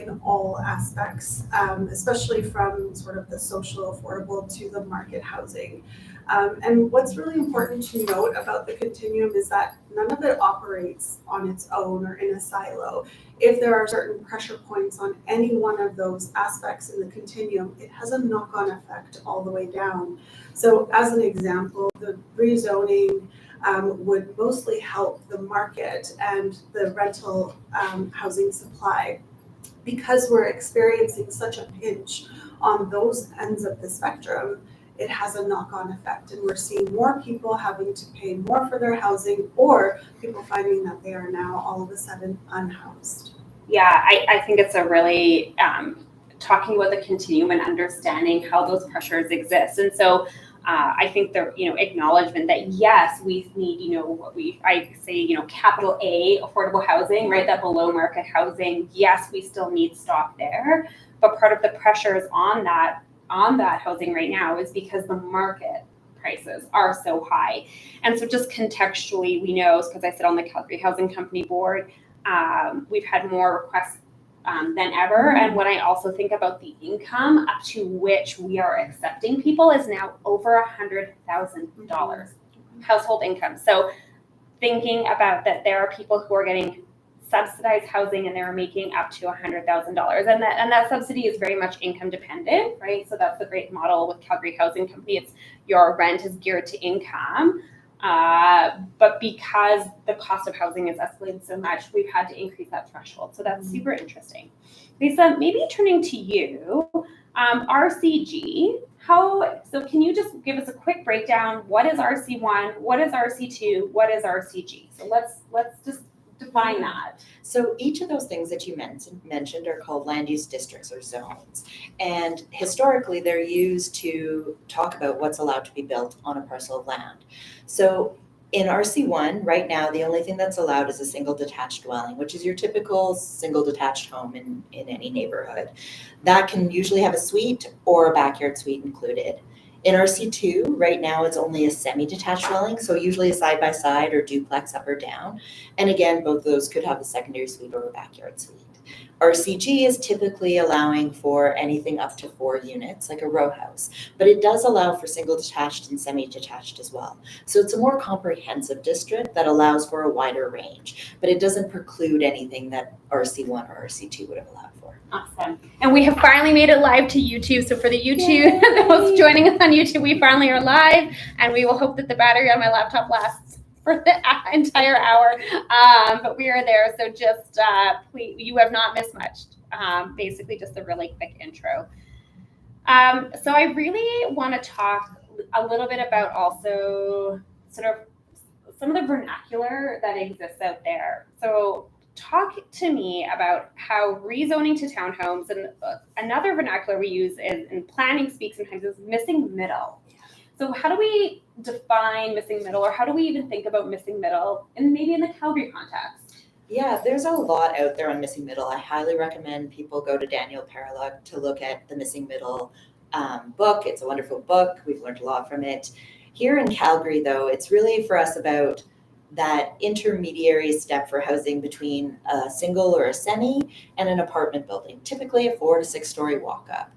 in all aspects, especially from sort of the social affordable to the market housing. And what's really important to note about the continuum is that none of it operates on its own or in a silo. If there are certain pressure points on any one of those aspects in the continuum, it has a knock-on effect all the way down. So as an example, the rezoning would mostly help the market and the rental housing supply, because we're experiencing such a pinch on those ends of the spectrum. It has a knock-on effect, and we're seeing more people having to pay more for their housing, or people finding that they are now all of a sudden unhoused. Yeah, I think it's a really talking about the continuum and understanding how those pressures exist. And so I think the acknowledgement that yes, we need I say capital A affordable housing, right? That below market housing. Yes, we still need stock there, but part of the pressures on that housing right now is because the market prices are so high. And so just contextually, we know, because I sit on the Calgary Housing Company board, we've had more requests than ever. And when I also think about the income up to which we are accepting people is now over $100,000 household income. So thinking about that, there are people who are getting subsidized housing and they're making up to $100,000, and that subsidy is very much income dependent, right? So that's the great model with Calgary Housing Company. It's your rent is geared to income, but because the cost of housing is escalated so much, we've had to increase that threshold. So that's super interesting. Lisa, maybe turning to you, RCG. So can you just give us a quick breakdown? What is RC1? What is RC2? What is RCG? So let's just define that. So each of those things that you mentioned are called land use districts or zones. And historically, they're used to talk about what's allowed to be built on a parcel of land. So in RC1, right now, the only thing that's allowed is a single detached dwelling, which is your typical single detached home in any neighborhood. That can usually have a suite or a backyard suite included. In RC2, right now, it's only a semi-detached dwelling, so usually a side-by-side or duplex up or down. And again, both of those could have a secondary suite or a backyard suite. RCG is typically allowing for anything up to 4 units, like a row house, but it does allow for single detached and semi-detached as well. So it's a more comprehensive district that allows for a wider range, but it doesn't preclude anything that RC1 or RC2 would have allowed for. Awesome. And we have finally made it live to YouTube. So for the YouTube, those joining us on YouTube, we finally are live, and we will hope that the battery on my laptop lasts for the entire hour. But we are there. So just please, you have not missed much. Basically just a really quick intro. So I really want to talk a little bit about also sort of some of the vernacular that exists out there. So talk to me about how rezoning to townhomes, and another vernacular we use in planning speak sometimes is missing middle. So how do we define missing middle, or how do we even think about missing middle, and maybe in the Calgary context? Yeah, there's a lot out there on missing middle. I highly recommend people go to Daniel Paralog to look at the Missing Middle book. It's a wonderful book. We've learned a lot from it. Here in Calgary, though, it's really for us about that intermediary step for housing between a single or a semi and an apartment building, typically a 4 to 6 story walk up.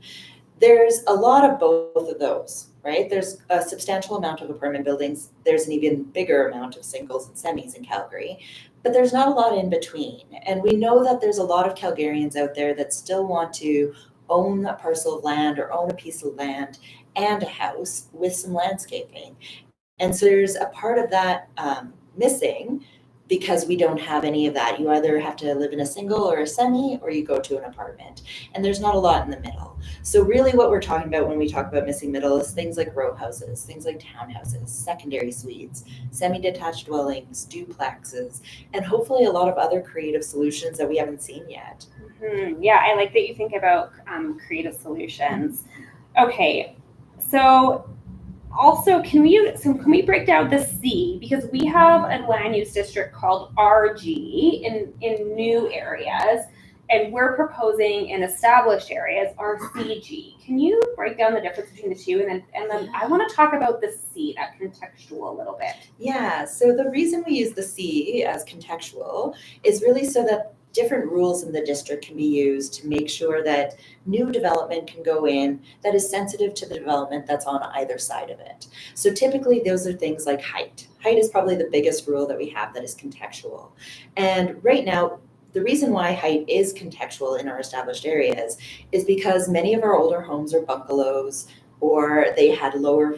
There's a lot of both of those, right? There's a substantial amount of apartment buildings. There's an even bigger amount of singles and semis in Calgary, but there's not a lot in between. And we know that there's a lot of Calgarians out there that still want to own a parcel of land or own a piece of land and a house with some landscaping. And so there's a part of that missing because we don't have any of that. You either have to live in a single or a semi, or you go to an apartment, and there's not a lot in the middle. So really what we're talking about when we talk about missing middle is things like row houses, things like townhouses, secondary suites, semi-detached dwellings, duplexes, and hopefully a lot of other creative solutions that we haven't seen yet. Mm-hmm. Yeah, I like that you think about creative solutions. Okay, so also, can we break down the C, because we have a land use district called RG in new areas, and we're proposing in established areas RCG. Can you break down the difference between the two, and then I want to talk about the C, that contextual a little bit. Yeah, so the reason we use the C as contextual is really so that different rules in the district can be used to make sure that new development can go in that is sensitive to the development that's on either side of it. So typically those are things like height. Height is probably the biggest rule that we have that is contextual. And right now, the reason why height is contextual in our established areas is because many of our older homes are bungalows or they had lower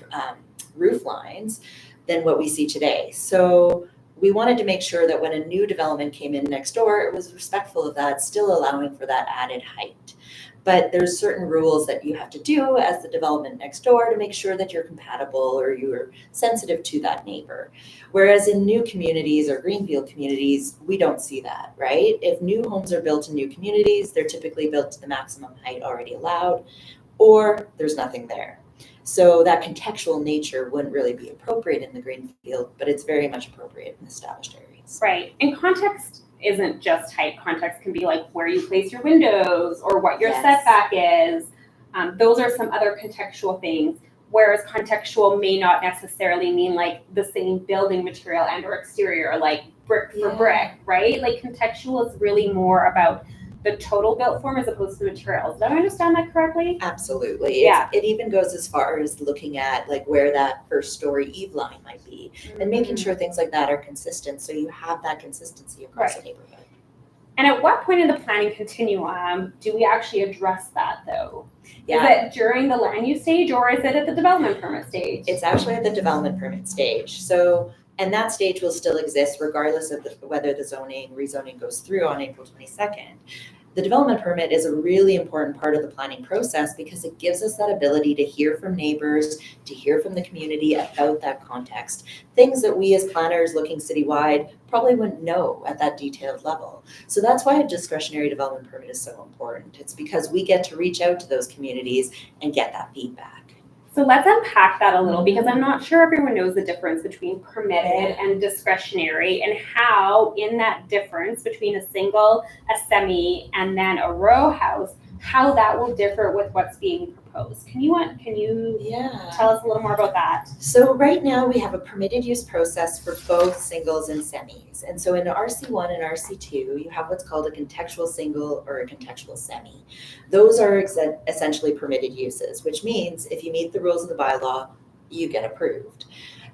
roof lines than what we see today. So we wanted to make sure that when a new development came in next door, it was respectful of that, still allowing for that added height. But there's certain rules that you have to do as the development next door to make sure that you're compatible or you're sensitive to that neighbor. Whereas in new communities or greenfield communities, we don't see that, right? If new homes are built in new communities, they're typically built to the maximum height already allowed, or there's nothing there. So that contextual nature wouldn't really be appropriate in the greenfield, but it's very much appropriate in established areas. Right. And context isn't just height. Context can be like where you place your windows or what your Yes. setback is. Those are some other contextual things. Whereas contextual may not necessarily mean like the same building material and or exterior, like brick for brick, right? Like contextual is really more about the total built form as opposed to materials. Did I understand that correctly? Absolutely. Yeah. It even goes as far as looking at like where that first story eave line might be and making sure things like that are consistent so you have that consistency across the neighborhood. And at what point in the planning continuum do we actually address that though? Yeah. Is it during the land use stage or is it at the development permit stage? It's actually at the development permit stage. So, and that stage will still exist regardless of whether the rezoning goes through on April 22nd. The development permit is a really important part of the planning process because it gives us that ability to hear from neighbors, to hear from the community about that context. Things that we as planners looking citywide probably wouldn't know at that detailed level. So that's why a discretionary development permit is so important. It's because we get to reach out to those communities and get that feedback. So let's unpack that a little because I'm not sure everyone knows the difference between permitted and discretionary and how in that difference between a single, a semi, and then a row house, how that will differ with what's being proposed. Can you tell us a little more about that? So right now we have a permitted use process for both singles and semis. And so in RC1 and RC2, you have what's called a contextual single or a contextual semi. Those are essentially permitted uses, which means if you meet the rules of the bylaw, you get approved.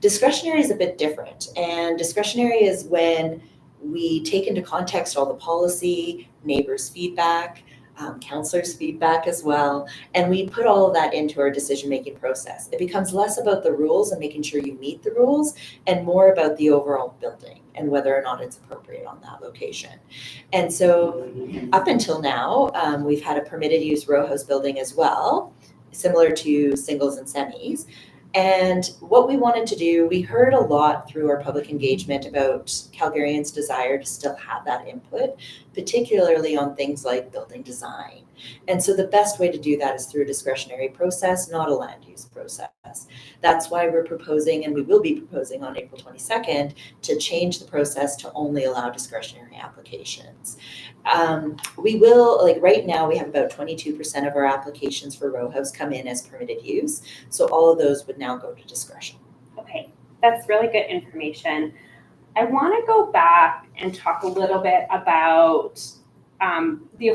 Discretionary is a bit different. And discretionary is when we take into context all the policy, neighbors' feedback, counselors' feedback as well, and we put all of that into our decision-making process. It becomes less about the rules and making sure you meet the rules and more about the overall building and whether or not it's appropriate on that location. And so up until now, we've had a permitted use row house building as well, similar to singles and semis. And what we wanted to do, we heard a lot through our public engagement about Calgarians' desire to still have that input, particularly on things like building design. And so the best way to do that is through a discretionary process, not a land use process. That's why we're proposing, and we will be proposing on April 22nd, to change the process to only allow discretionary applications. We will, like right now, we have about 22% of our applications for row house come in as permitted use. So all of those would now go to discretion. Okay, that's really good information. I want to go back and talk a little bit about the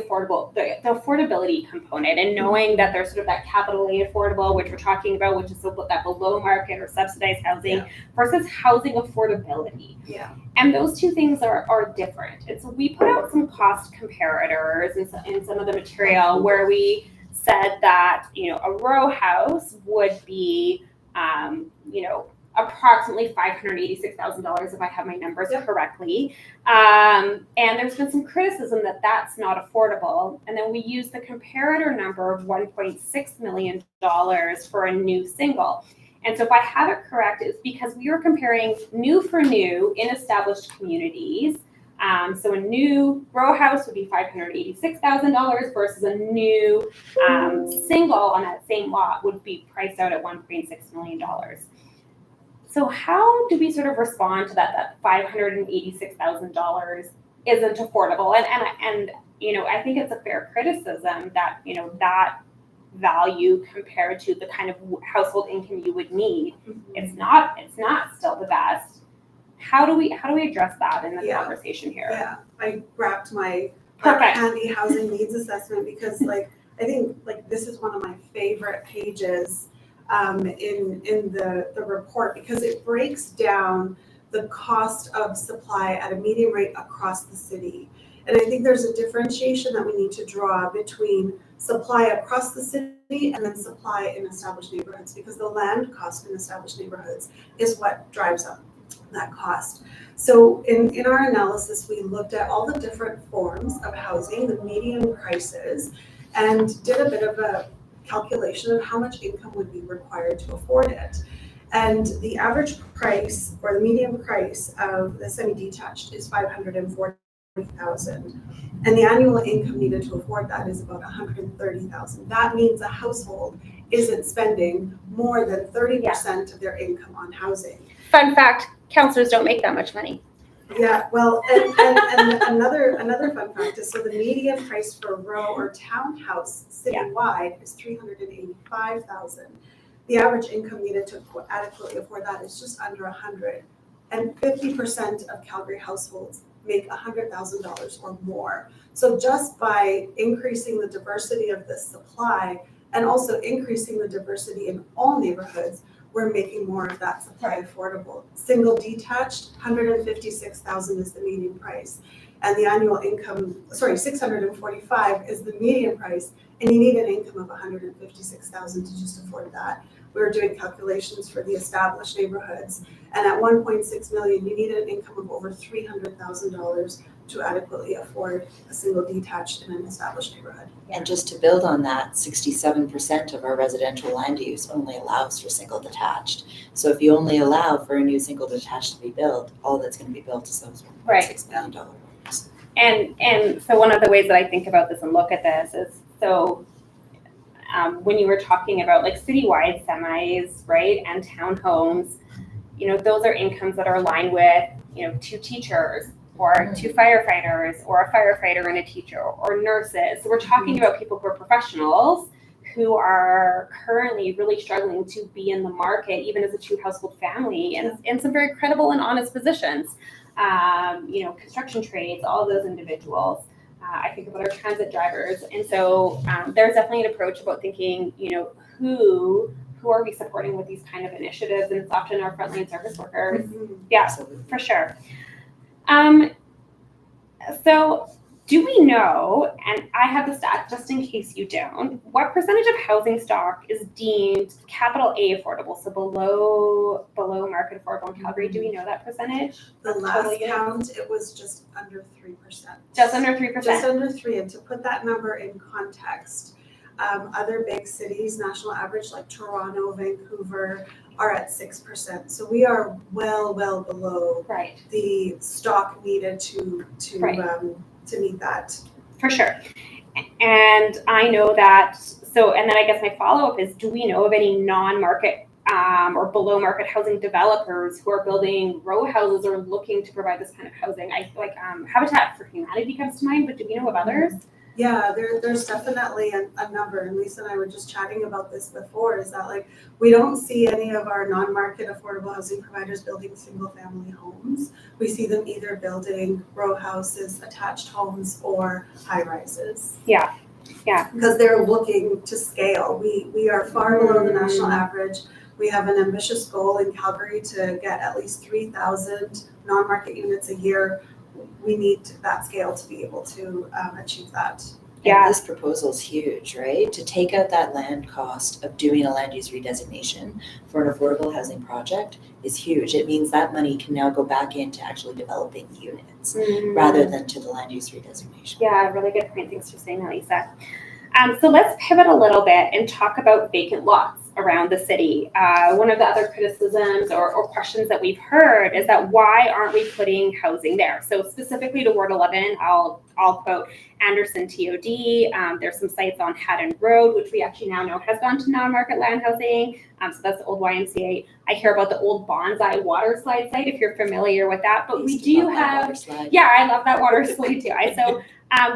affordability component and knowing that there's sort of that capital A affordable, which we're talking about, which is that below market or subsidized housing versus housing affordability. Yeah. And those two things are different. And so we put out some cost comparators in some of the material where we said that, a row house would be, approximately $586,000 if I have my numbers correctly. And there's been some criticism that that's not affordable. And then we used the comparator number of $1.6 million for a new single. And so if I have it correct, it's because we were comparing new for new in established communities. So a new row house would be $586,000 versus a new single on that same lot would be priced out at $1.6 million. So how do we sort of respond to that $586,000 isn't affordable? And I think it's a fair criticism that, that value compared to the kind of household income you would need, it's not still the best. How do we address that in the conversation here? Yeah, I grabbed my Perfect. handy housing needs assessment, because like, I think like this is one of my favorite pages in the report, because it breaks down the cost of supply at a median rate across the city. And I think there's a differentiation that we need to draw between supply across the city and then supply in established neighborhoods, because the land cost in established neighborhoods is what drives up that cost. So in our analysis, we looked at all the different forms of housing, the median prices, and did a bit of a calculation of how much income would be required to afford it. And the average price, or the median price of the semi-detached, is $540,000. And the annual income needed to afford that is about $130,000. That means a household isn't spending more than 30% of their income on housing. Fun fact, councillors don't make that much money. Yeah, well, and another fun fact is, so the median price for a row or townhouse citywide is $385,000. The average income needed to adequately afford that is just under $100,000, and 50% of Calgary households make $100,000 or more. So just by increasing the diversity of the supply and also increasing the diversity in all neighborhoods, we're making more of that supply affordable. Single detached, $156,000 is the median price. And the annual income, $645 is the median price, and you need an income of $156,000 to just afford that. We were doing calculations for the established neighborhoods, and at 1.6 million, you need an income of over $300,000 to adequately afford a single detached in an established neighborhood. And just to build on that, 67% of our residential land use only allows for single detached. So if you only allow for a new single detached to be built, all that's going to be built is those $1.6 million homes. And so one of the ways that I think about this and look at this is, so when you were talking about like citywide semis, right, and townhomes, those are incomes that are aligned with, 2 teachers, or 2 firefighters, or a firefighter and a teacher, or nurses. So we're talking about people who are professionals who are currently really struggling to be in the market, even as a 2-household family, and in some very credible and honest positions. Construction trades, all of those individuals. I think about our transit drivers. And so there's definitely an approach about thinking, who are we supporting with these kind of initiatives? And it's often our frontline service workers. Yeah, Absolutely. for sure. So do we know, and I have the stat just in case you don't, what percentage of housing stock is deemed capital A affordable, so below market affordable in Calgary? Do we know that percentage? The last count, it was just under 3%. Just under 3%. Just under 3%. And to put that number in context, other big cities, national average like Toronto, Vancouver, are at 6%. So we are well below the stock needed to meet that. For sure. And I know that, and then I guess my follow-up is, do we know of any non-market or below market housing developers who are building row houses or looking to provide this kind of housing? I feel like Habitat for Humanity comes to mind, but do we know of others? Yeah, there's definitely a number, and Lisa and I were just chatting about this before, is that like we don't see any of our non-market affordable housing providers building single family homes. We see them either building row houses, attached homes, or high rises. Yeah. Because they're looking to scale. We are far below the national average. We have an ambitious goal in Calgary to get at least 3,000 non-market units a year. We need that scale to be able to achieve that. And this proposal is huge, right? To take out that land cost of doing a land use redesignation for an affordable housing project is huge. It means that money can now go back into actually developing units rather than to the land use redesignation. Yeah, really good point. Thanks for saying that, Lisa. So let's pivot a little bit and talk about vacant lots around the city. One of the other criticisms or questions that we've heard is that why aren't we putting housing there? So specifically to Ward 11, I'll quote Anderson TOD. There's some sites on Haddon Road, which we actually now know has gone to non-market land housing. So that's the old YMCA. I hear about the old Bonsai water slide site, if you're familiar with that. But we do have, I love that water slide too.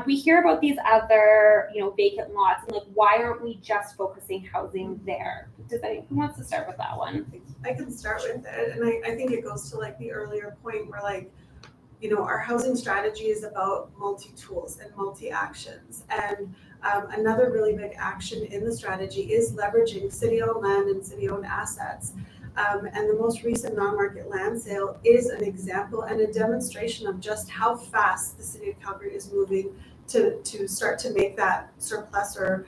We hear about these other, vacant lots, and like, why aren't we just focusing housing there? Who wants to start with that one? I can start with it, and I think it goes to like the earlier point where like our housing strategy is about multi-tools and multi-actions. And another really big action in the strategy is leveraging city-owned land and city-owned assets. And the most recent non-market land sale is an example and a demonstration of just how fast the city of Calgary is moving to start to make that surplus or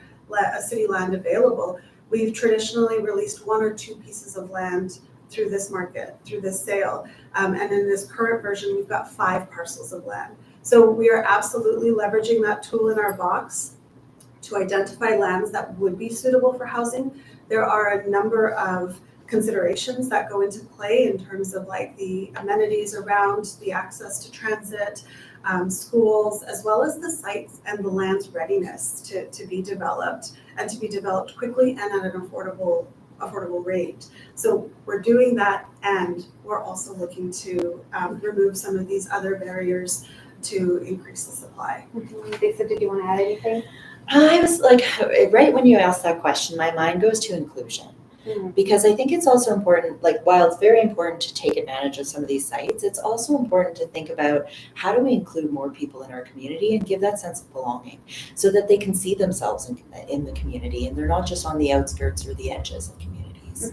a city land available. We've traditionally released 1 or 2 pieces of land through this market, through this sale. And in this current version, we've got 5 parcels of land. So we are absolutely leveraging that tool in our box to identify lands that would be suitable for housing. There are a number of considerations that go into play in terms of like the amenities around, the access to transit, schools, as well as the sites and the land's readiness to be developed and to be developed quickly and at an affordable rate. So we're doing that, and we're also looking to remove some of these other barriers to increase the supply. Lisa, did you want to add anything? I was like, right when you asked that question, my mind goes to inclusion. Because I think it's also important, like while it's very important to take advantage of some of these sites, it's also important to think about how do we include more people in our community and give that sense of belonging so that they can see themselves in the community and they're not just on the outskirts or the edges of communities.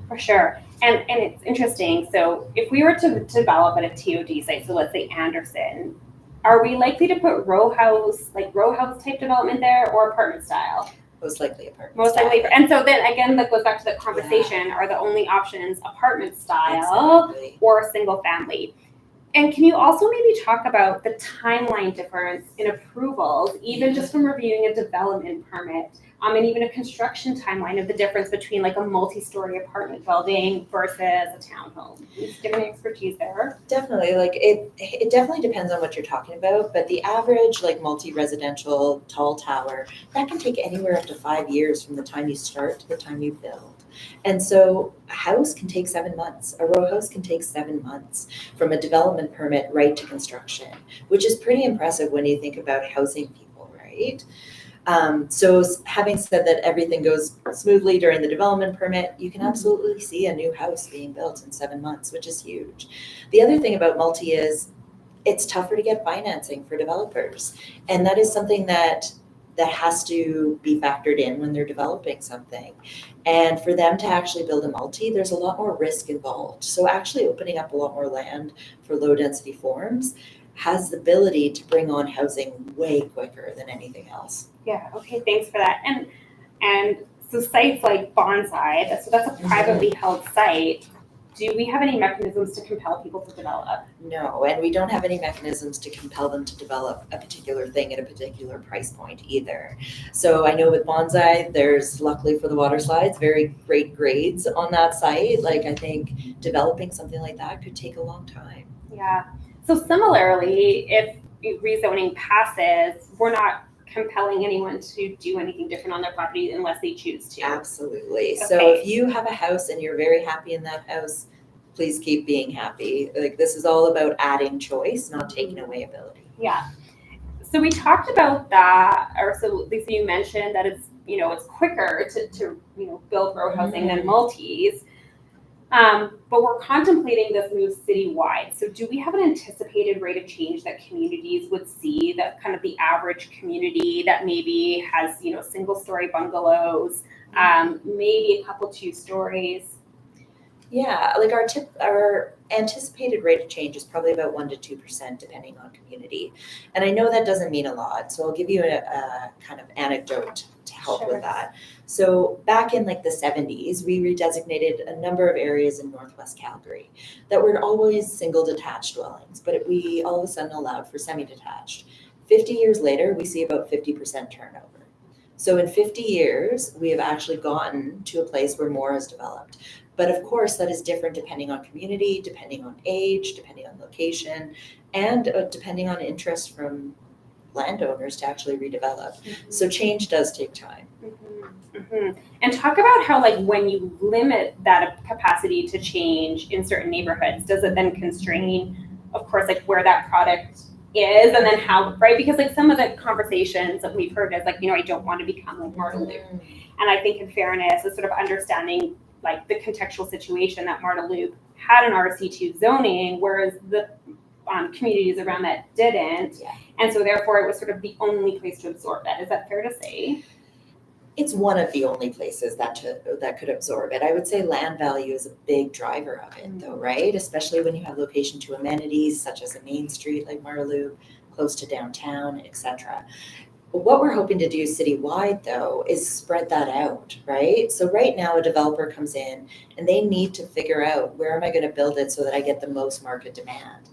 For sure. And it's interesting. So if we were to develop at a TOD site, so let's say Anderson, are we likely to put row house type development there or apartment style? Most likely apartment Most style. likely. And so then again, that goes back to the conversation. Are the only options apartment style or single family? And can you also maybe talk about the timeline difference in approvals, even just from reviewing a development permit, and even a construction timeline of the difference between like a multi-story apartment building versus a townhome? Do you have any expertise there? Definitely. Like it definitely depends on what you're talking about, but the average like multi-residential tall tower, that can take anywhere up to 5 years from the time you start to the time you build. And so a house can take 7 months. A row house can take 7 months from a development permit right to construction, which is pretty impressive when you think about housing people, right? So having said that everything goes smoothly during the development permit, you can absolutely see a new house being built in 7 months, which is huge. The other thing about multi is it's tougher to get financing for developers. And that is something that has to be factored in when they're developing something. And for them to actually build a multi, there's a lot more risk involved. So actually opening up a lot more land for low density forms has the ability to bring on housing way quicker than anything else. Yeah, okay, thanks for that. And so sites like Bonsai, so that's a privately held site. Do we have any mechanisms to compel people to develop? No, and we don't have any mechanisms to compel them to develop a particular thing at a particular price point either. So I know with Bonsai, there's luckily for the water slides, very great grades on that site. Like I think developing something like that could take a long time. Yeah. So similarly, if rezoning passes, we're not compelling anyone to do anything different on their property unless they choose to. Absolutely. Okay. So if you have a house and you're very happy in that house, please keep being happy. Like this is all about adding choice, not taking away ability. Yeah. So we talked about that, or so Lisa, you mentioned that it's quicker to build row housing than multis. But we're contemplating this move citywide. So do we have an anticipated rate of change that communities would see, that kind of the average community that maybe has, single story bungalows, maybe a couple 2 stories? Yeah, like our anticipated rate of change is probably about 1% to 2% depending on community. And I know that doesn't mean a lot. So I'll give you a kind of anecdote to help with that. So back in like the 70s, we redesignated a number of areas in Northwest Calgary that were always single detached dwellings, but we all of a sudden allowed for semi-detached. 50 years later, we see about 50% turnover. So in 50 years, we have actually gotten to a place where more is developed. But of course, that is different depending on community, depending on age, depending on location, and depending on interest from landowners to actually redevelop. So change does take time. And talk about how, like, when you limit that capacity to change in certain neighborhoods, does it then constrain, of course, like where that product is, and then how, right? Because like some of the conversations that we've heard is like, I don't want to become like Marda Loop. And I think in fairness is sort of understanding like the contextual situation that Marda Loop had an RC2 zoning, whereas the communities around that didn't. Yeah. And so therefore it was sort of the only place to absorb that. Is that fair to say? It's one of the only places that could absorb it. I would say land value is a big driver of it though, right? Especially when you have location to amenities such as a main street like Marloop, close to downtown, etc. What we're hoping to do citywide though is spread that out, right? So right now a developer comes in and they need to figure out, where am I going to build it so that I get the most market demand?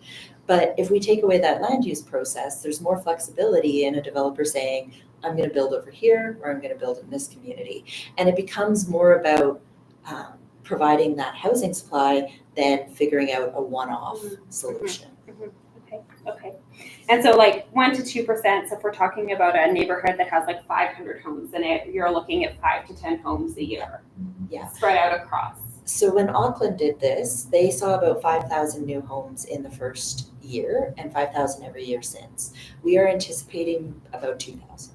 But if we take away that land use process, there's more flexibility in a developer saying, I'm going to build over here or I'm going to build in this community. And it becomes more about providing that housing supply than figuring out a one-off solution. Okay. And so like 1 to 2%, so if we're talking about a neighborhood that has like 500 homes in it, you're looking at 5 to 10 homes a year. Yeah. Spread out across. So when Auckland did this, they saw about 5,000 new homes in the first year and 5,000 every year since. We are anticipating about 2,000.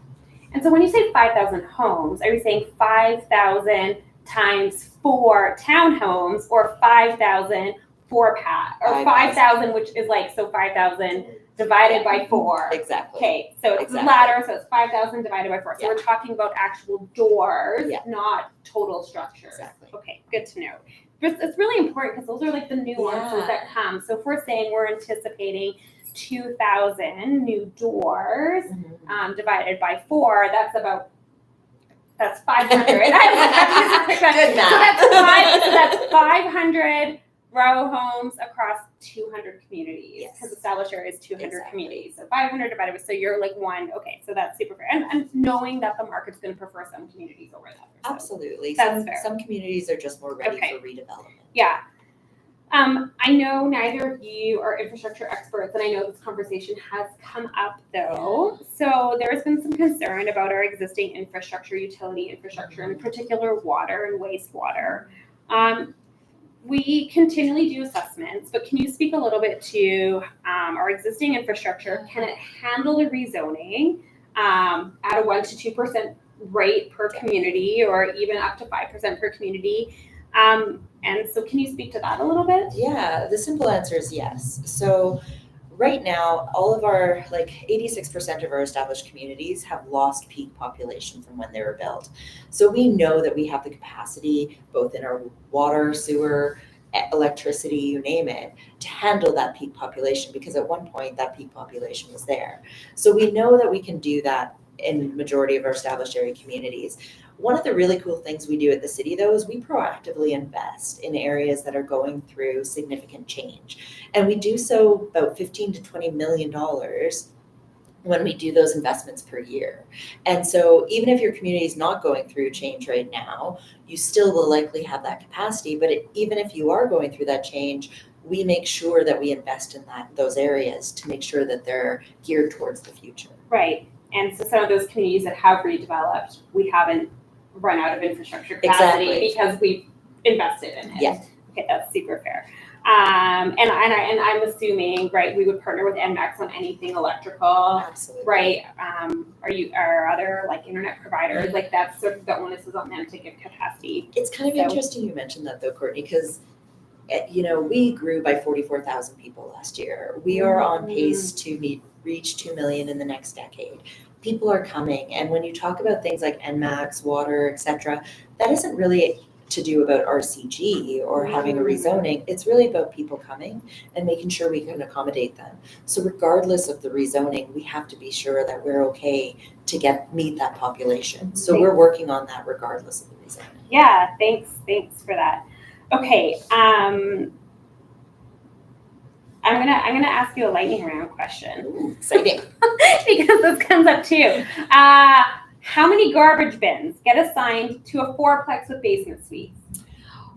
And so when you say 5,000 homes, are you saying 5,000 times 4 townhomes or 5,000 or 5,000, which is like, so 5,000 divided by 4. Exactly. Okay, so it's the latter, so it's 5,000 divided by 4. So we're talking about actual doors, not total structures. Exactly. Okay, good to know. It's really important because those are like the nuances that come. So if we're saying we're anticipating 2,000 new doors divided by 4, that's 500. Good math. So that's 500 row homes across 200 communities. Because established area is 200 communities. So 500 divided by, so you're like 1. Okay, so that's super fair. And knowing that the market's going to prefer some communities over others. So Absolutely. that's fair. Some communities are just more ready for redevelopment. Yeah. I know neither of you are infrastructure experts, and I know this conversation has come up though. So there's been some concern about our existing infrastructure, utility infrastructure, in particular water and wastewater. We continually do assessments, but can you speak a little bit to our existing infrastructure? Can it handle the rezoning at a 1 to 2% rate per community, or even up to 5% per community? And so can you speak to that a little bit? Yeah, the simple answer is yes. So right now, all of our, like 86% of our established communities have lost peak population from when they were built. So we know that we have the capacity, both in our water, sewer, electricity, you name it, to handle that peak population, because at one point that peak population was there. So we know that we can do that in majority of our established area communities. One of the really cool things we do at the city though is we proactively invest in areas that are going through significant change. And we do so about $15 to $20 million when we do those investments per year. And so even if your community is not going through change right now, you still will likely have that capacity. But even if you are going through that change, we make sure that we invest in those areas to make sure that they're geared towards the future. Right. And so some of those communities that have redeveloped, we haven't run out of infrastructure capacity because we've invested in it. Yeah. Okay, that's super fair. And I'm assuming, right, we would partner with NMAX on anything electrical. Absolutely. Right. Are other like internet providers, like that's sort of the onus is on them to give capacity. It's kind of interesting you mentioned that though, Courtney, because we grew by 44,000 people last year. We are on pace to reach 2 million in the next decade. People are coming, and when you talk about things like NMAX, water, etc., that isn't really to do about RCG or having a rezoning. It's really about people coming and making sure we can accommodate them. So regardless of the rezoning, we have to be sure that we're okay to meet that population. So we're working on that regardless of the rezoning. Yeah, thanks for that. Okay, I'm gonna ask you a lightning round question. Ooh, exciting. Because this comes up too. How many garbage bins get assigned to a fourplex with basement suites?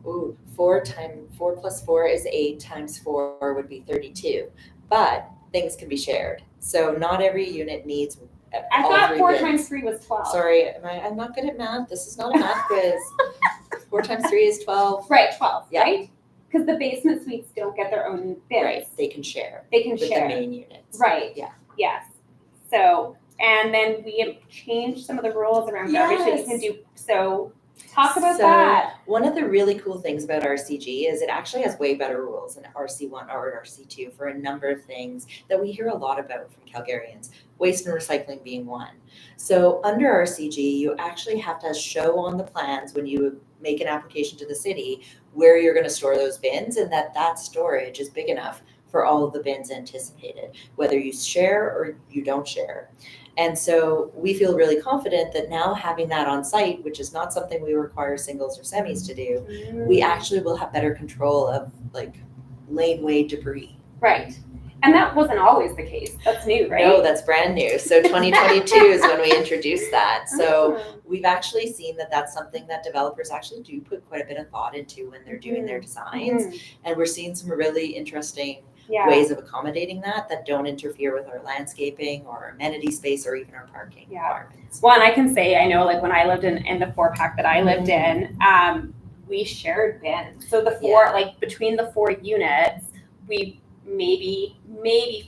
Ooh, 4 plus 4 is 8 times 4 would be 32. But things can be shared. So not every unit needs I thought 4 times 3 was 12. Sorry, I'm not good at math. This is not a math quiz. 4 times 3 is 12. Right, 12, yeah. Right? Because the basement suites don't get their own bins. Right, they can share. With the main units. Right. Yeah. Yes. So, and then we have changed some of the rules around garbage that you can do. So Talk about So, that. One of the really cool things about RCG is it actually has way better rules than RC1 or RC2 for a number of things that we hear a lot about from Calgarians, waste and recycling being one. So under RCG, you actually have to show on the plans when you make an application to the city where you're going to store those bins and that storage is big enough for all of the bins anticipated, whether you share or you don't share. And so we feel really confident that now having that on site, which is not something we require singles or semis to do, we actually will have better control of like laneway debris. Right. And that wasn't always the case. That's new, right? No, that's brand new. So 2022 is when we introduced that. So Oh. we've actually seen that that's something that developers actually do put quite a bit of thought into when they're doing their designs. Mhm. And we're seeing some really interesting Yeah. ways of accommodating that don't interfere with our landscaping or our amenity space or even our parking requirements. Well, and I can say, I know like when I lived in the 4-pack that I lived in, we shared bins. So the four, like between the 4 units, we maybe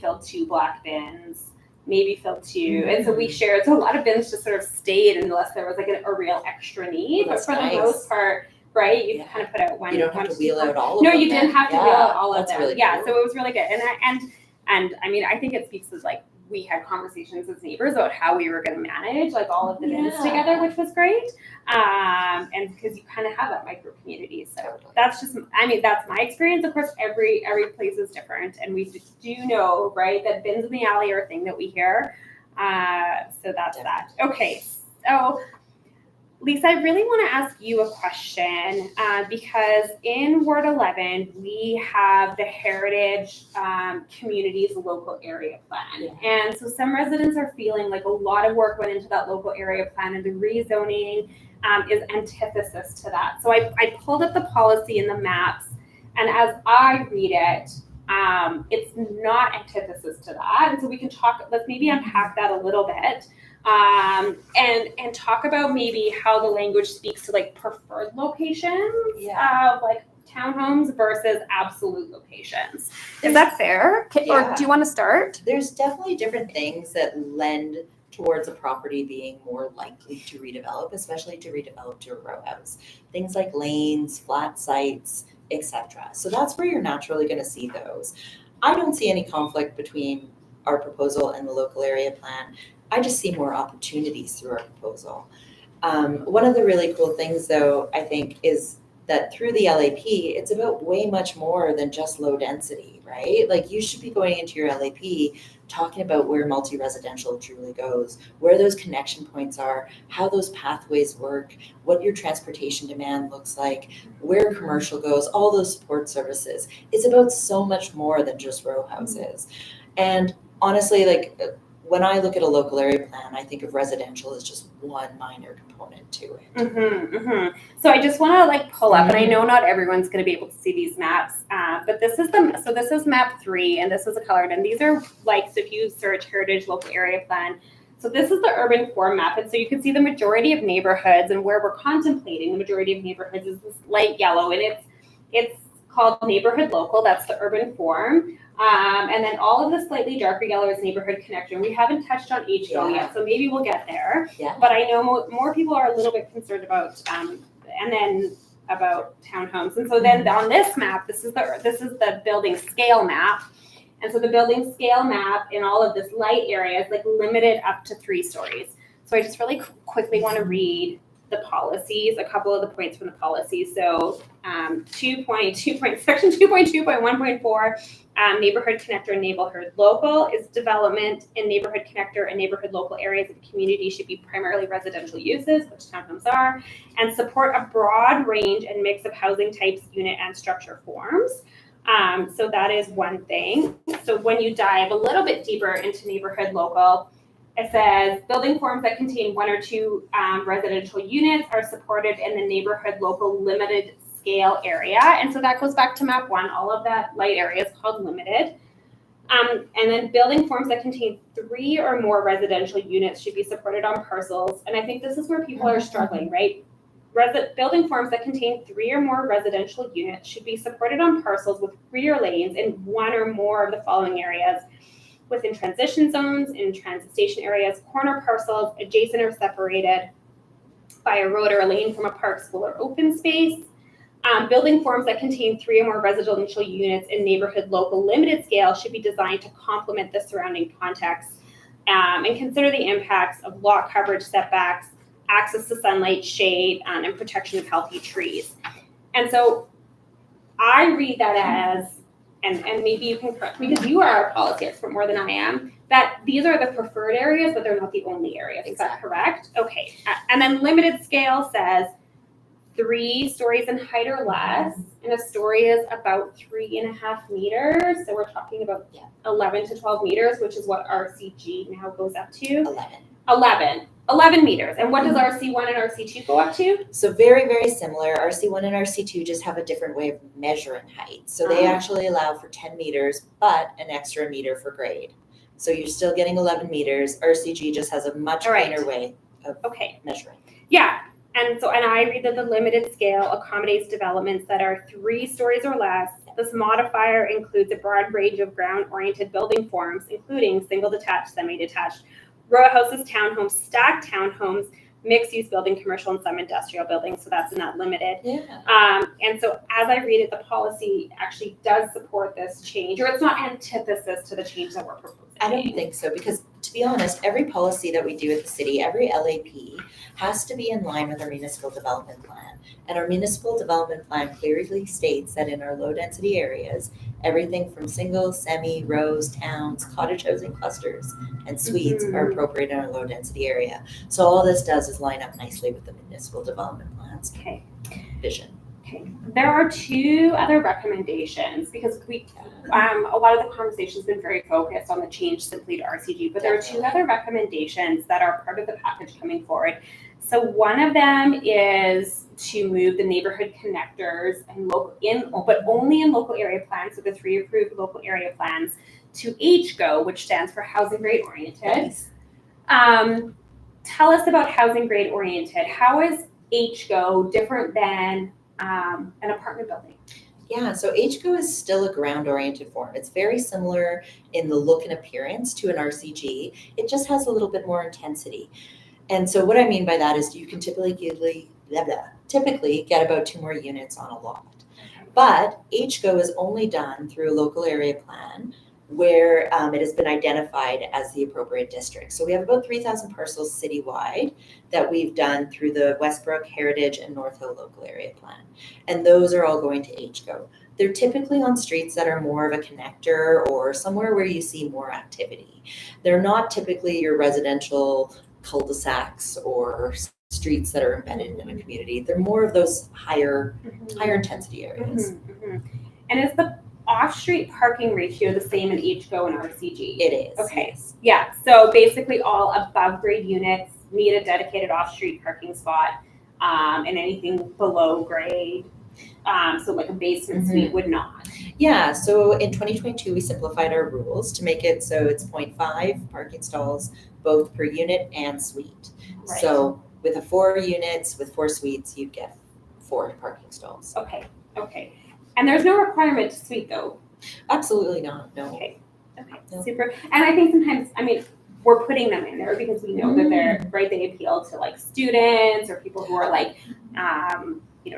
filled 2 black bins, maybe filled 2. And so we shared, so a lot of bins just sort of stayed unless there was like a real extra need. Well, but for that's the most part, right, you kind of put out one. You don't have to wheel out all of No, them. you didn't have to wheel out all of that's them. Really yeah, cool. so it was really good. And I mean, I think it speaks to like we had conversations as neighbors about how we were going to manage like all of the bins together, which was great. And because you kind of have that micro community. So that's just, I mean, that's my experience. Of course, every place is different, and we do know, right, that bins in the alley are a thing that we hear. So that's that. Okay, so Lisa, I really want to ask you a question because in Ward 11, we have the Heritage Communities Local Area Plan. Yeah. And so some residents are feeling like a lot of work went into that local area plan, and the rezoning is antithesis to that. So I pulled up the policy and the maps, and as I read it, it's not antithesis to that. And so we can let's maybe unpack that a little bit. And talk about maybe how the language speaks to like preferred locations of like townhomes versus absolute locations. Is that fair? Or do you want to start? There's definitely different things that lend towards a property being more likely to redevelop, especially to redevelop to a row house. Things like lanes, flat sites, etc. So that's where you're naturally going to see those. I don't see any conflict between our proposal and the local area plan. I just see more opportunities through our proposal. One of the really cool things, though, I think, is that through the LAP, it's about way much more than just low density, right? Like you should be going into your LAP talking about where multi-residential truly goes, where those connection points are, how those pathways work, what your transportation demand looks like, where commercial goes, all those support services. It's about so much more than just row houses. And honestly, like when I look at a local area plan, I think of residential as just one minor component to it. So I just want to like pull up, and I know not everyone's going to be able to see these maps, but this is map 3, and this is a colored, and these are like, so if you search Heritage Local Area Plan, so this is the urban form map, and so you can see the majority of neighborhoods, and where we're contemplating the majority of neighborhoods is this light yellow, and it's called neighborhood local. That's the urban form. And then all of the slightly darker yellow is neighborhood connector. We haven't touched on HO yet, so maybe we'll get there. Yeah. But I know more people are a little bit concerned about, and then about townhomes. And so then on this map, this is the building scale map. And so the building scale map in all of this light area is like limited up to 3 stories. So I just really quickly want to read the policies, a couple of the points from the policy. So section 2.2.1.4, neighborhood connector and neighborhood local is development in neighborhood connector and neighborhood local areas of the community should be primarily residential uses, which townhomes are, and support a broad range and mix of housing types, unit, and structure forms. So that is one thing. So when you dive a little bit deeper into neighborhood local, it says building forms that contain 1 or 2 residential units are supported in the neighborhood local limited scale area. And so that goes back to map 1. All of that light area is called limited. And then building forms that contain 3 or more residential units should be supported on parcels. And I think this is where people are struggling, right? Building forms that contain 3 or more residential units should be supported on parcels with rear lanes in 1 or more of the following areas: within transition zones, in transit station areas, corner parcels, adjacent or separated, by a road or a lane from a park, school, or open space. Building forms that contain 3 or more residential units in neighborhood local limited scale should be designed to complement the surrounding context and consider the impacts of lot coverage, setbacks, access to sunlight, shade, and protection of healthy trees. And so I read that as, and maybe you can correct me because you are a policy expert more than I am, that these are the preferred areas, but they're not the only areas. Is that correct? Okay. And then limited scale says 3 stories in height or less, and a story is about 3.5 meters. So we're talking about 11 to 12 meters, which is what RCG now goes up to. 11 meters. And what does RC1 and RC2 go up to? So very, very similar. RC1 and RC2 just have a different way of measuring height. So they actually allow for 10 meters, but an extra meter for grade. So you're still getting 11 meters. RCG just has a much cleaner way of measuring. Yeah. And I read that the limited scale accommodates developments that are 3 stories or less. This modifier includes a broad range of ground-oriented building forms, including single-detached, semi-detached, row houses, townhomes, stacked townhomes, mixed-use building, commercial, and some industrial buildings. So that's not limited. Yeah. And so as I read it, the policy actually does support this change, or it's not antithesis to the change that we're proposing. I don't think so, because to be honest, every policy that we do at the city, every LAP has to be in line with our municipal development plan. And our municipal development plan clearly states that in our low density areas, everything from single, semi, rows, towns, cottage housing clusters, and suites are appropriate in our low density area. So all this does is line up nicely with the municipal development plan's vision. Okay. There are 2 other recommendations because a lot of the conversation has been very focused on the change simply to RCG, but there are 2 other recommendations that are part of the package coming forward. So one of them is to move the neighborhood connectors but only in local area plans, so the 3 approved local area plans, to HGO, which stands for housing grade oriented. Nice. Tell us about housing grade oriented. How is HGO different than an apartment building? Yeah, so HGO is still a ground-oriented form. It's very similar in the look and appearance to an RCG. It just has a little bit more intensity. And so what I mean by that is you can typically get about 2 more units on a lot. But HGO is only done through a local area plan where it has been identified as the appropriate district. So we have about 3,000 parcels citywide that we've done through the Westbrook, Heritage, and North Hill local area plan. And those are all going to HGO. They're typically on streets that are more of a connector or somewhere where you see more activity. They're not typically your residential cul-de-sacs or streets that are embedded in a community. They're more of those higher intensity areas. And is the off-street parking ratio the same in HGO and RCG? It is. Okay. Yeah. So basically all above grade units need a dedicated off-street parking spot, and anything below grade, so like a basement suite would not. Yeah. So in 2022, we simplified our rules to make it so it's 0.5 parking stalls both per unit and suite. Right. So with 4 units, with 4 suites, you'd get 4 parking stalls. Okay. And there's no requirement to suite though? Absolutely not, no. Okay, No. super. And I think sometimes, we're putting them in there because we know that they're, right, they appeal to like students or people who are like,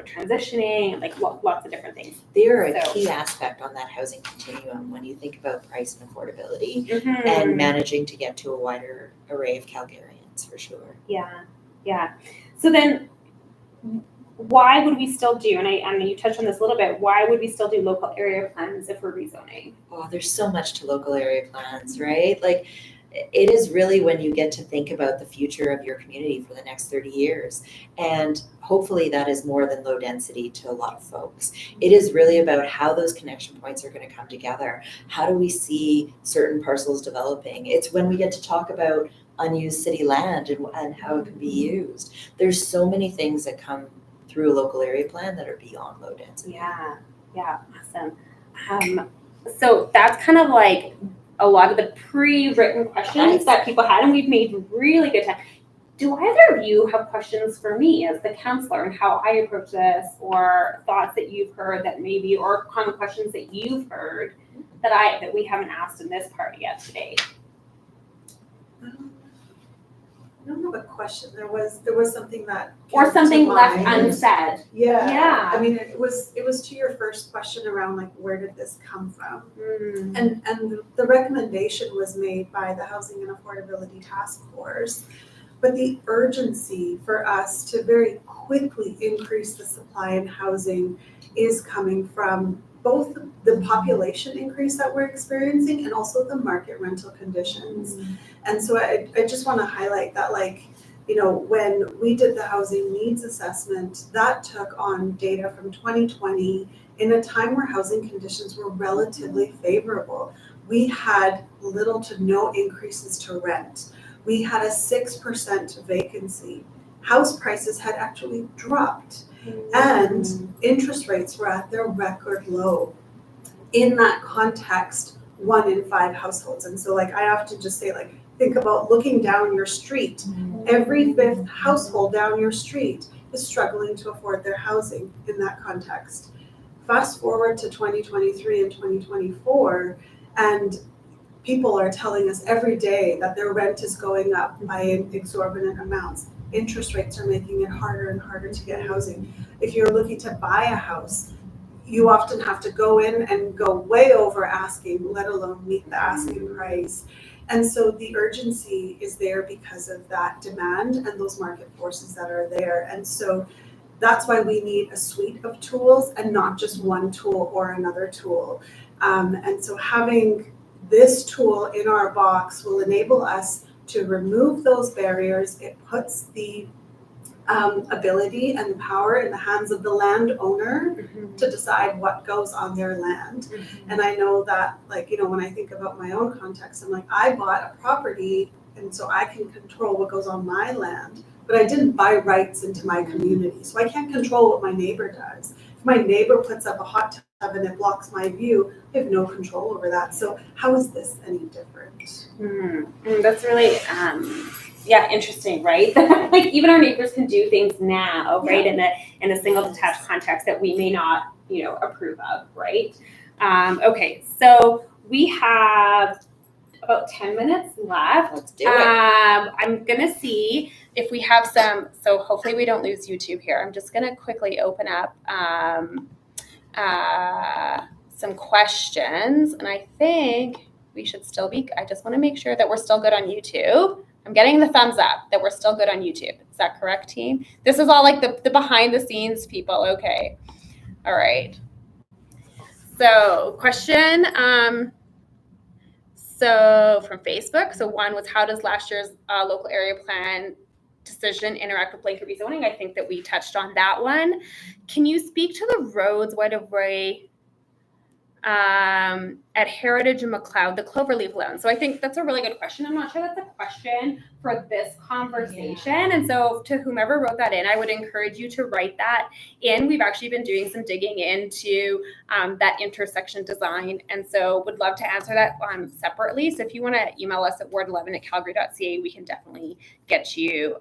transitioning, like lots of different things. They are a key aspect on that housing continuum when you think about price and affordability and managing to get to a wider array of Calgarians, for sure. Yeah. So then, why would we still do, and I know you touched on this a little bit, why would we still do local area plans if we're rezoning? Oh, there's so much to local area plans, right? Like, it is really when you get to think about the future of your community for the next 30 years. And hopefully that is more than low density to a lot of folks. It is really about how those connection points are going to come together. How do we see certain parcels developing? It's when we get to talk about unused city land and how it can be used. There's so many things that come through a local area plan that are beyond low density. Yeah, awesome. So that's kind of like a lot of the pre-written questions that people had, and we've made really good time. Do either of you have questions for me as the counselor and how I approach this, or thoughts that you've heard that maybe, or common questions that you've heard that we haven't asked in this part yet today? I don't have a question. There was something that Or came to something left mind. unsaid. Yeah. Yeah. I mean, it was to your first question around like where did this come from? And the recommendation was made by the Housing and Affordability Task Force, but the urgency for us to very quickly increase the supply in housing is coming from both the population increase that we're experiencing and also the market rental conditions. And so I just want to highlight that, like, you know, when we did the housing needs assessment, that took on data from 2020 in a time where housing conditions were relatively favorable. We had little to no increases to rent. We had a 6% vacancy. House prices had actually dropped and interest rates were at their record low. In that context, 1 in 5 households. And so like I have to just say, like, think about looking down your street. Every 5th household down your street is struggling to afford their housing in that context. Fast forward to 2023 and 2024, and people are telling us every day that their rent is going up by exorbitant amounts. Interest rates are making it harder and harder to get housing. If you're looking to buy a house, you often have to go in and go way over asking, let alone meet the asking price. And so the urgency is there because of that demand and those market forces that are there. And so that's why we need a suite of tools and not just one tool or another tool. And so having this tool in our box will enable us to remove those barriers. It puts the ability and the power in the hands of the landowner to decide what goes on their land. And I know that, like, you know, when I think about my own context, I'm like, I bought a property and so I can control what goes on my land, but I didn't buy rights into my community. So I can't control what my neighbor does. If my neighbor puts up a hot tub and it blocks my view, I have no control over that. So how is this any different? That's really interesting, right? Like even our neighbors can do things now, right? In a single detached context that we may not, you know, approve of, right? Okay, so we have about 10 minutes left. Let's do it. I'm gonna see if we have some, so hopefully we don't lose YouTube here. I'm just gonna quickly open up some questions, and I think we should still be, I just wanna make sure that we're still good on YouTube. I'm getting the thumbs up that we're still good on YouTube. Is that correct, team? This is all like the behind the scenes people, okay. All right. So question, so from Facebook, so one was how does last year's local area plan decision interact with blanket rezoning? I think that we touched on that one. Can you speak to the roads right of way at Heritage and McLeod, the Cloverleaf loan? So I think that's a really good question. I'm not sure that's a question for this conversation. Yeah. And so to whomever wrote that in, I would encourage you to write that in. We've actually been doing some digging into that intersection design. And so would love to answer that separately. So if you want to email us at ward11@calgary.ca, we can definitely get you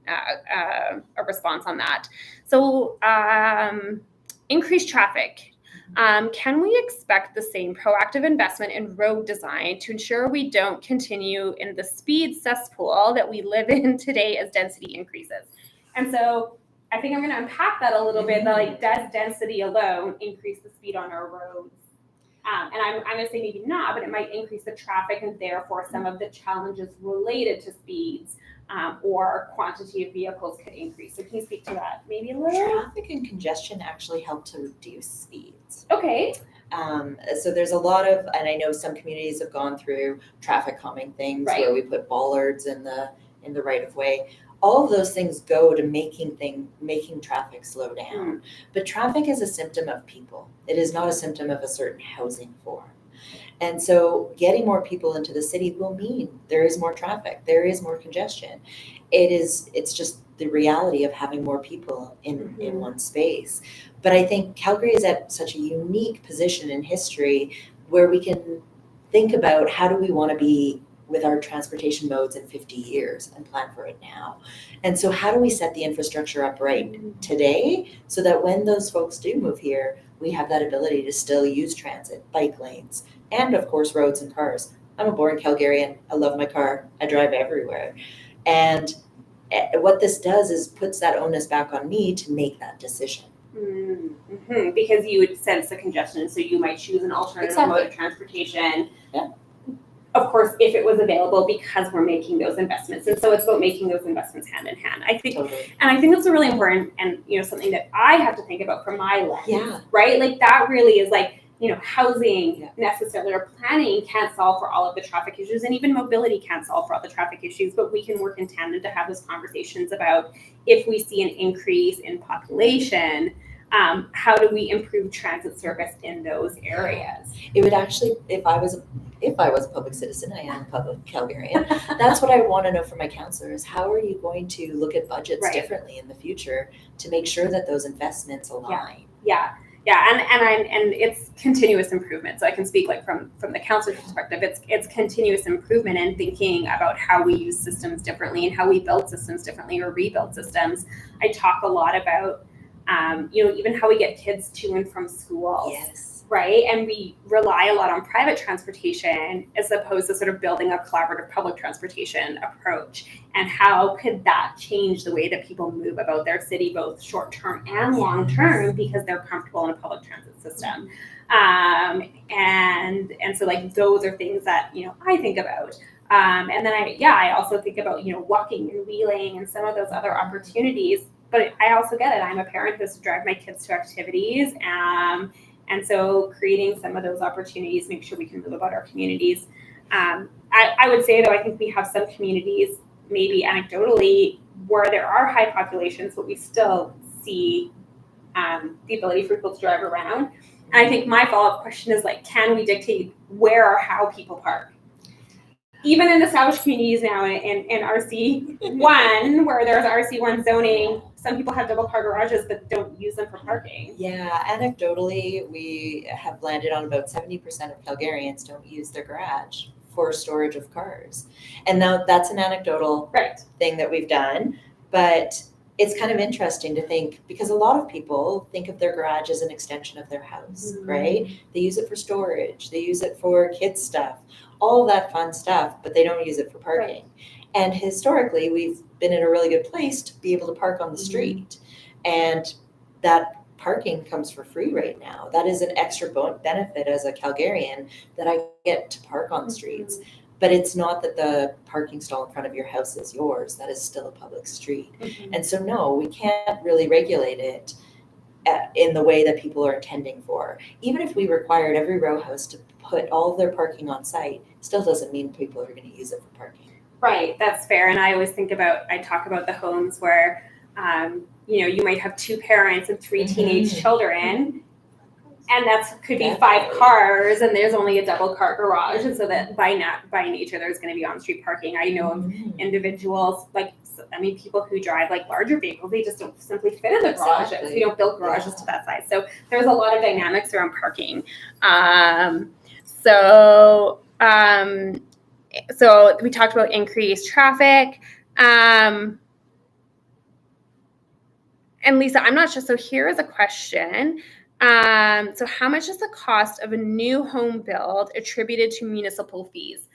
a response on that. So increased traffic. Can we expect the same proactive investment in road design to ensure we don't continue in the speed cesspool that we live in today as density increases? And so I think I'm going to unpack that a little bit. Like, does density alone increase the speed on our roads? And I'm going to say maybe not, but it might increase the traffic and therefore some of the challenges related to speeds or quantity of vehicles could increase. So can you speak to that maybe a little? Traffic and congestion actually help to reduce speeds. Okay. So there's a lot of, and I know some communities have gone through traffic calming things where we put bollards in the right of way. All of those things go to making traffic slow down. But traffic is a symptom of people. It is not a symptom of a certain housing form. And so getting more people into the city will mean there is more traffic, there is more congestion. It's just the reality of having more people in one space. But I think Calgary is at such a unique position in history where we can think about how do we want to be with our transportation modes in 50 years and plan for it now. And so how do we set the infrastructure up right today so that when those folks do move here, we have that ability to still use transit, bike lanes, and of course roads and cars. I'm a born Calgarian. I love my car. I drive everywhere. And what this does is puts that onus back on me to make that decision. Mm-hmm. Because you would sense the congestion, so you might choose an alternative mode of transportation. Yeah. Of course, if it was available, because we're making those investments, and so it's about making those investments hand in hand. I think, Totally. and I think that's a really important, and something that I have to think about from my lens. Yeah. Right. Like that really is like housing necessarily or planning can't solve for all of the traffic issues, and even mobility can't solve for all the traffic issues. But we can work in tandem to have those conversations about if we see an increase in population. How do we improve transit service in those areas? It would actually, if I was a public citizen, I am a public Calgarian, that's what I want to know from my counselors. How are you going to look at budgets differently in the future to make sure that those investments align? Yeah, and it's continuous improvement. So I can speak like from the counselor's perspective, it's continuous improvement and thinking about how we use systems differently and how we build systems differently or rebuild systems. I talk a lot about even how we get kids to and from schools. Yes. Right. And we rely a lot on private transportation as opposed to sort of building a collaborative public transportation approach. And how could that change the way that people move about their city, both short term and long term, because they're comfortable in a public transit system. And so like those are things that, I think about. And then I also think about, walking and wheeling and some of those other opportunities. But I also get it. I'm a parent who has to drive my kids to activities. And so creating some of those opportunities, make sure we can move about our communities. I would say, though, I think we have some communities, maybe anecdotally, where there are high populations, but we still see the ability for people to drive around. And I think my follow-up question is, like, can we dictate where or how people park? Even in established communities now in RC1, where there's RC1 zoning, some people have double car garages but don't use them for parking. Yeah, anecdotally, we have landed on about 70% of Calgarians don't use their garage for storage of cars. And now that's an anecdotal thing that we've done, but it's kind of interesting to think, because a lot of people think of their garage as an extension of their house, right? They use it for storage, they use it for kids' stuff, all that fun stuff, but they don't use it for parking. And historically, we've been in a really good place to be able to park on the street. And that parking comes for free right now. That is an extra benefit as a Calgarian, that I get to park on the streets. But it's not that the parking stall in front of your house is yours. That is still a public street. And so, no, we can't really regulate it in the way that people are intending for. Even if we required every row house to put all of their parking on site, still doesn't mean people are going to use it for parking. Right, that's fair. And I always I talk about the homes where, you might have two parents and three teenage children, and could be 5 cars, and there's only a double car garage. And so that by nature, there's going to be on-street parking. I know of individuals, people who drive like larger vehicles, they just don't simply fit in the garages. We don't build garages to that size. So there's a lot of dynamics around parking. So we talked about increased traffic. And Lisa, I'm not sure. So here is a question. So how much is the cost of a new home build attributed to municipal fees?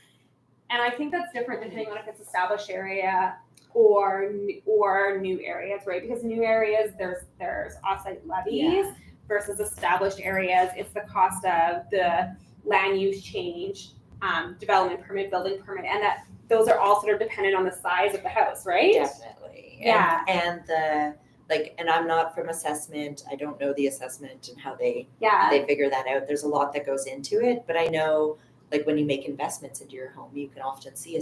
And I think that's different depending on if it's established area or new areas, right? Because new areas, there's offsite levies versus established areas. It's the cost of the land use change, development permit, building permit, and that those are all sort of dependent on the size of the house, right? Definitely. And I'm not from assessment. I don't know the assessment and how they figure that out. There's a lot that goes into it, but I know, like, when you make investments into your home, you can often see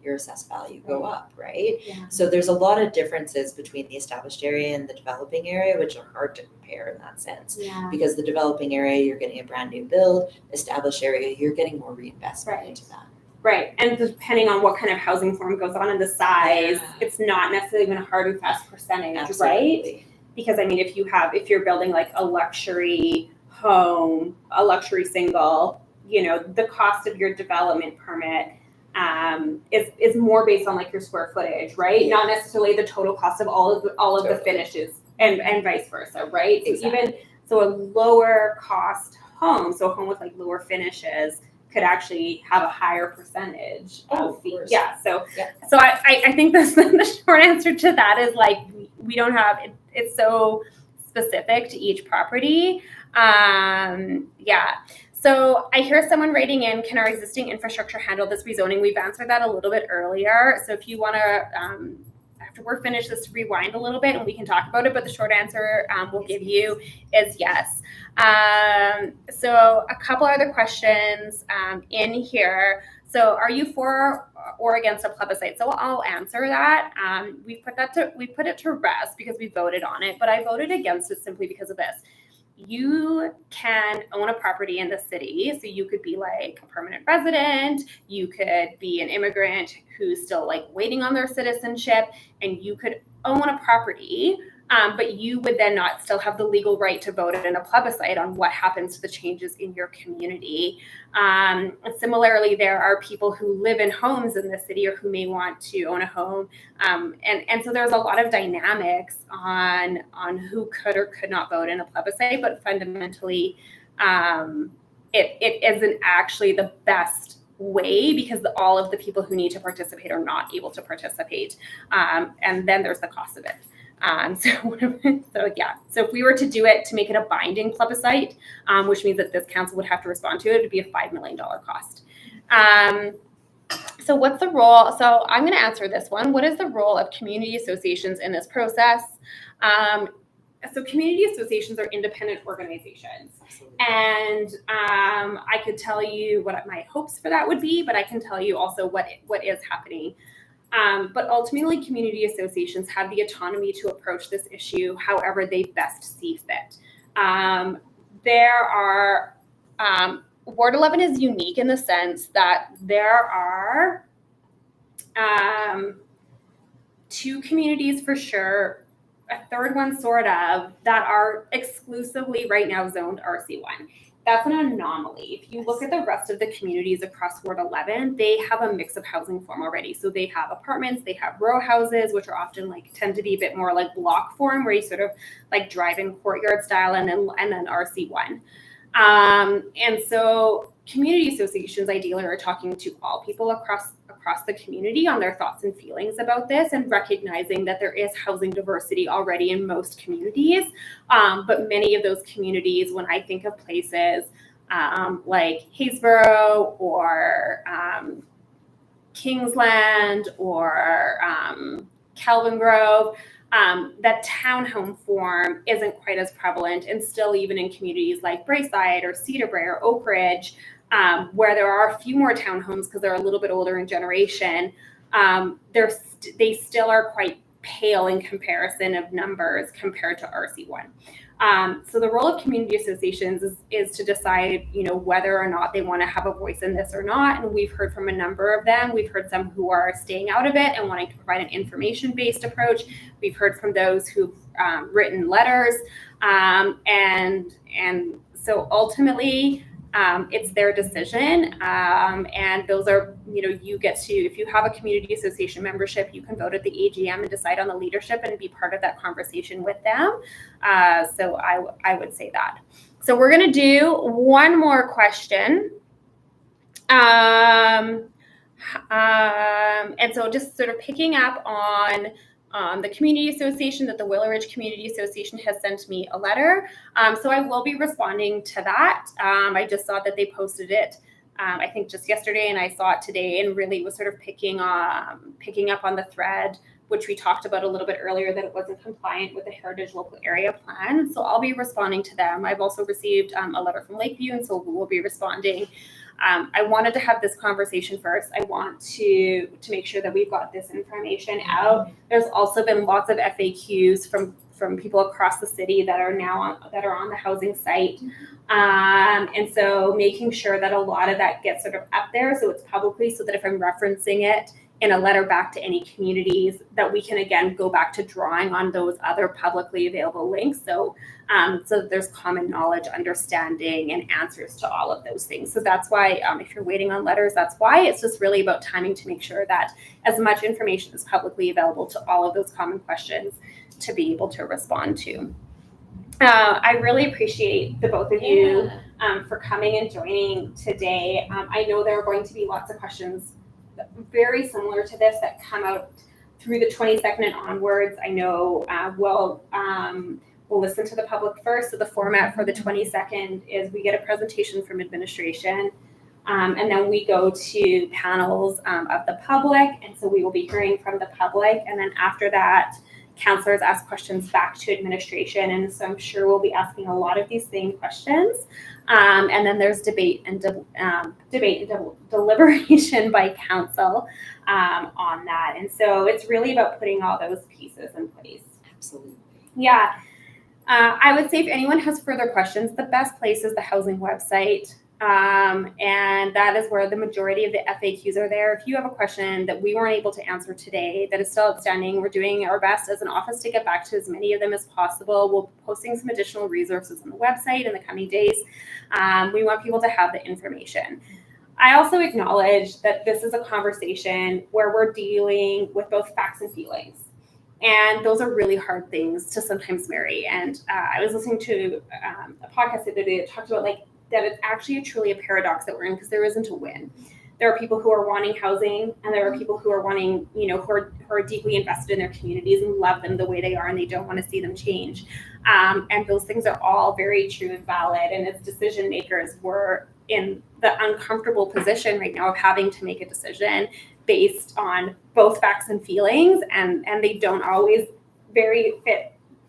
your assessed value go up, right? Yeah. So there's a lot of differences between the established area and the developing area, which are hard to compare in that sense. Yeah. Because the developing area, you're getting a brand new build. Established area, you're getting more reinvestment into that. Right, and depending on what kind of housing form goes on and the size, it's not necessarily even a hard and fast percentage, right? Because if you're building like a luxury home, a luxury single, the cost of your development permit is more based on like your square footage, right? Not necessarily the total cost of all of the finishes and vice versa, right? Exactly. So a lower cost home, so a home with like lower finishes, could actually have a higher percentage of fees. course. Yeah. So, Yeah. so I think the short answer to that is like, we don't have, it's so specific to each property. Yeah. So I hear someone writing in, can our existing infrastructure handle this rezoning? We've answered that a little bit earlier. So if you want to, after we're finished, just rewind a little bit and we can talk about it. But the short answer we'll give you is yes. So a couple other questions in here. So are you for or against a plebiscite? So I'll answer that. We put it to rest because we voted on it, but I voted against it simply because of this. You can own a property in the city. So you could be like a permanent resident, you could be an immigrant who's still like waiting on their citizenship, and you could own a property, but you would then not still have the legal right to vote in a plebiscite on what happens to the changes in your community. Similarly, there are people who live in homes in the city or who may want to own a home. And so there's a lot of dynamics on who could or could not vote in a plebiscite, but fundamentally, it isn't actually the best way because all of the people who need to participate are not able to participate. And then there's the cost of it. So if we were to do it to make it a binding plebiscite, which means that this council would have to respond to it, it'd be a $5 million cost. So what's the role? So I'm going to answer this one. What is the role of community associations in this process? So community associations are independent organizations. Absolutely. And I could tell you what my hopes for that would be, but I can tell you also what is happening. But ultimately, community associations have the autonomy to approach this issue however they best see fit. Ward 11 is unique in the sense that there are 2 communities for sure, a third one sort of, that are exclusively right now zoned RC1. That's an anomaly. If you look at the rest of the communities across Ward 11, they have a mix of housing form already. So they have apartments, they have row houses, which are often tend to be a bit more like block form, where you sort of like drive in courtyard style, and then RC1. And so community associations ideally are talking to all people across the community on their thoughts and feelings about this, and recognizing that there is housing diversity already in most communities. But many of those communities, when I think of places like Haysboro or Kingsland or Kelvin Grove, that townhome form isn't quite as prevalent, and still even in communities like Braeside or Cedarbrae or Oak Ridge, where there are a few more townhomes because they're a little bit older in generation, they still are quite pale in comparison of numbers compared to RC1. So the role of community associations is to decide, whether or not they want to have a voice in this or not. And we've heard from a number of them. We've heard some who are staying out of it and wanting to provide an information-based approach. We've heard from those who've written letters. And so ultimately, it's their decision. And those are, you get to, if you have a community association membership, you can vote at the AGM and decide on the leadership and be part of that conversation with them. So I would say that. So we're going to do one more question. And so just sort of picking up on the community association, that the Willow Ridge Community Association has sent me a letter. So I will be responding to that. I just saw that they posted it, I think just yesterday, and I saw it today, and really was sort of picking up on the thread, which we talked about a little bit earlier, that it wasn't compliant with the Heritage Local Area Plan. So I'll be responding to them. I've also received a letter from Lakeview, and so we'll be responding. I wanted to have this conversation first. I want to make sure that we've got this information out. There's also been lots of FAQs from people across the city that are on the housing site. And so making sure that a lot of that gets sort of up there, so it's publicly, so that if I'm referencing it in a letter back to any communities, that we can again go back to drawing on those other publicly available links. So that there's common knowledge, understanding, and answers to all of those things. So that's why, if you're waiting on letters, that's why. It's just really about timing to make sure that as much information is publicly available to all of those common questions to be able to respond to. I really appreciate the both of you for coming and joining today. I know there are going to be lots of questions very similar to this that come out through the 22nd and onwards. I know we'll listen to the public first. So the format for the 22nd is we get a presentation from administration, and then we go to panels of the public. And so we will be hearing from the public. And then after that, counselors ask questions back to administration. And so I'm sure we'll be asking a lot of these same questions. And then there's debate and deliberation by council on that. And so it's really about putting all those pieces in place. Absolutely. Yeah. I would say if anyone has further questions, the best place is the housing website. And that is where the majority of the FAQs are there. If you have a question that we weren't able to answer today that is still outstanding, we're doing our best as an office to get back to as many of them as possible. We'll be posting some additional resources on the website in the coming days. We want people to have the information. I also acknowledge that this is a conversation where we're dealing with both facts and feelings. And those are really hard things to sometimes marry. And I was listening to a podcast the other day that talked about that it's actually truly a paradox that we're in because there isn't a win. There are people who are wanting housing, and there are people who are wanting, who are deeply invested in their communities and love them the way they are, and they don't want to see them change. And those things are all very true and valid. And as decision makers, we're in the uncomfortable position right now of having to make a decision based on both facts and feelings, and they don't always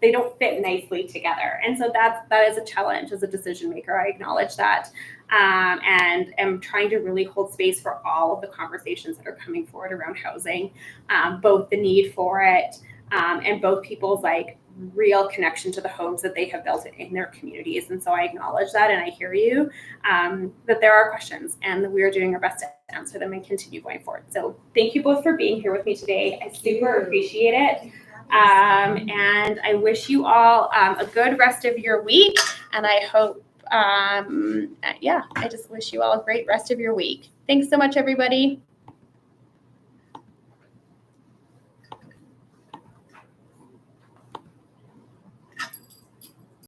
they don't fit nicely together. And so that is a challenge as a decision maker. I acknowledge that, and am trying to really hold space for all of the conversations that are coming forward around housing, both the need for it, and both people's real connection to the homes that they have built in their communities. And so I acknowledge that, and I hear you, that there are questions, and that we are doing our best to answer them and continue going forward. So thank you both for being here with me today. I super appreciate it. And I wish you all a good rest of your week. And I hope, I just wish you all a great rest of your week. Thanks so much, everybody.